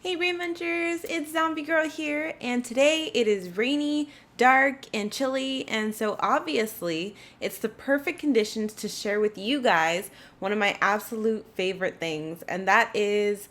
Hey Rainventures, it's ZombieGirl here, and today it is rainy, dark, and chilly, and so obviously it's the perfect conditions to share with you guys one of my absolute favorite things, and that is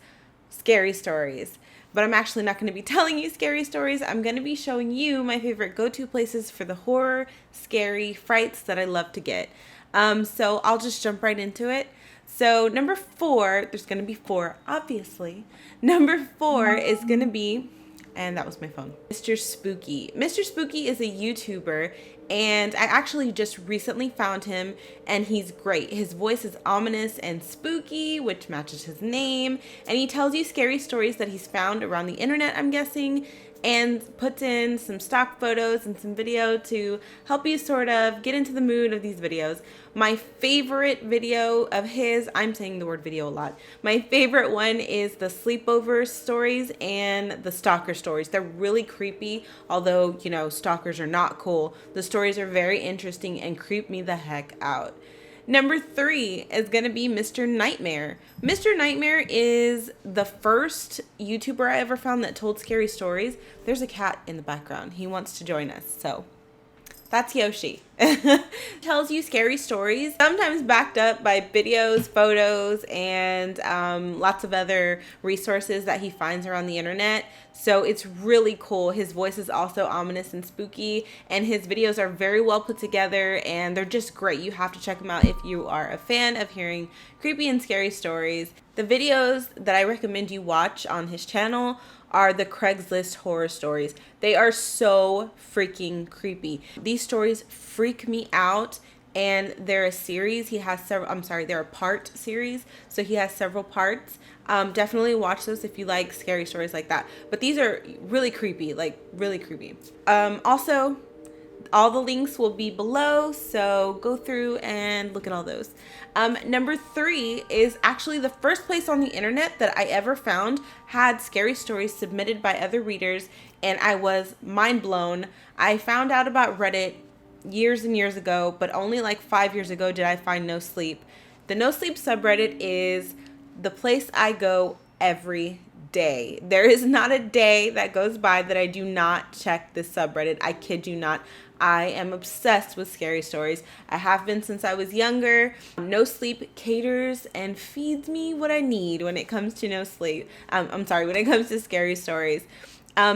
scary stories. But I'm actually not going to be telling you scary stories. I'm going to be showing you my favorite go-to places for the horror, scary frights that I love to get. So I'll just jump right into it. So number 4, there's going to be 4, obviously. Number 4 is going to be, and that was my phone, Mr. Spooky. Mr. Spooky is a YouTuber, and I actually just recently found him, and he's great. His voice is ominous and spooky, which matches his name, and he tells you scary stories that he's found around the internet, I'm guessing, and puts in some stock photos and some video to help you sort of get into the mood of these videos. My favorite video of his, I'm saying the word video a lot. My favorite one is the sleepover stories and the stalker stories. They're really creepy, although, stalkers are not cool. The stories are very interesting and creep me the heck out. Number 3 is going to be Mr. Nightmare. Mr. Nightmare is the first YouTuber I ever found that told scary stories. There's a cat in the background. He wants to join us, so that's Yoshi. Tells you scary stories, sometimes backed up by videos, photos, and lots of other resources that he finds around the internet. So it's really cool. His voice is also ominous and spooky, and his videos are very well put together, and they're just great. You have to check them out if you are a fan of hearing creepy and scary stories. The videos that I recommend you watch on his channel are the Craigslist horror stories. They are so freaking creepy. These stories freak me out, and they're a series. He has several, they're a part series, so he has several parts. Definitely watch those if you like scary stories like that. But these are really creepy, really creepy. Also, all the links will be below, so go through and look at all those. Number 3 is actually the first place on the internet that I ever found had scary stories submitted by other readers, and I was mind blown. I found out about Reddit years and years ago, but only like 5 years ago did I find NoSleep. The NoSleep subreddit is the place I go every day. There is not a day that goes by that I do not check this subreddit. I kid you not. I am obsessed with scary stories. I have been since I was younger. NoSleep caters and feeds me what I need when it comes to NoSleep. When it comes to scary stories.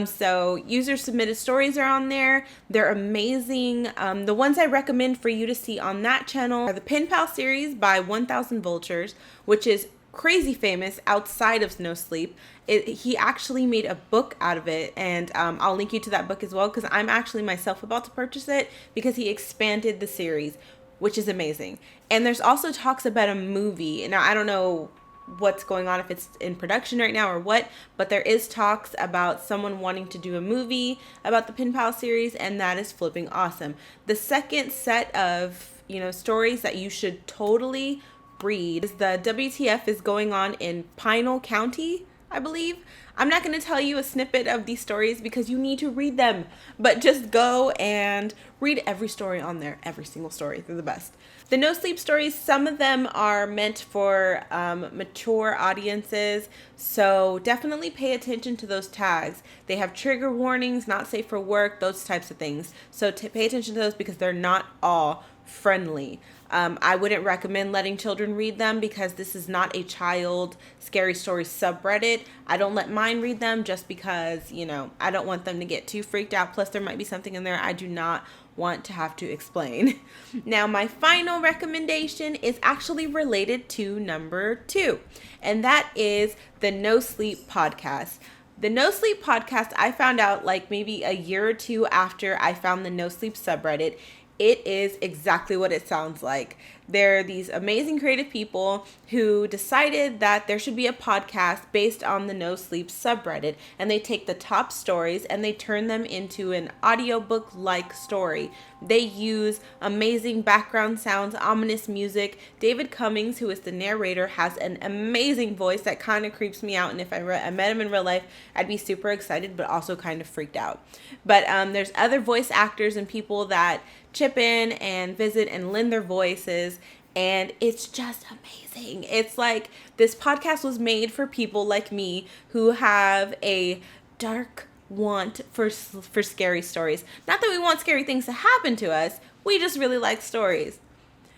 So user submitted stories are on there. They're amazing. The ones I recommend for you to see on that channel are the Pen Pal series by 1000 Vultures, which is crazy famous outside of NoSleep. He actually made a book out of it, and I'll link you to that book as well, because I'm actually myself about to purchase it because he expanded the series, which is amazing. And there's also talks about a movie. Now, I don't know what's going on, if it's in production right now or what, but there is talks about someone wanting to do a movie about the Pen Pal series, and that is flipping awesome. The second set of stories that you should totally read is the WTF is going on in Pinal County, I believe. I'm not going to tell you a snippet of these stories because you need to read them, but just go and read every story on there, every single story. They're the best. The NoSleep stories, some of them are meant for mature audiences, so definitely pay attention to those tags. They have trigger warnings, not safe for work, those types of things. So pay attention to those because they're not all friendly. I wouldn't recommend letting children read them because this is not a child scary stories subreddit. I don't let mine read them just because, I don't want them to get too freaked out. Plus, there might be something in there I do not want to have to explain. Now, my final recommendation is actually related to number 2, and that is the NoSleep Podcast. The NoSleep Podcast, I found out like maybe a year or 2 after I found the NoSleep subreddit. It is exactly what it sounds like. There are these amazing creative people who decided that there should be a podcast based on the NoSleep subreddit, and they take the top stories and they turn them into an audiobook-like story. They use amazing background sounds, ominous music. David Cummings, who is the narrator, has an amazing voice that kind of creeps me out, and if I met him in real life, I'd be super excited, but also kind of freaked out. But there's other voice actors and people that chip in and visit and lend their voices, and it's just amazing. It's like this podcast was made for people like me who have a dark want for scary stories. Not that we want scary things to happen to us, we just really like stories.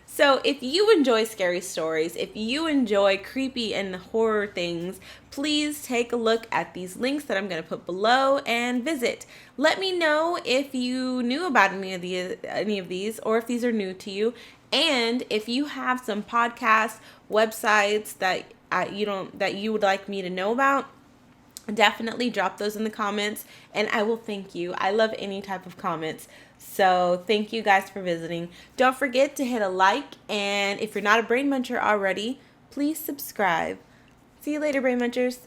So if you enjoy scary stories, if you enjoy creepy and horror things, please take a look at these links that I'm going to put below and visit. Let me know if you knew about any of these or if these are new to you. And if you have some podcasts, websites that you would like me to know about, definitely drop those in the comments and I will thank you. I love any type of comments. So thank you guys for visiting. Don't forget to hit a like, and if you're not a Brain Muncher already, please subscribe. See you later, Brain Munchers.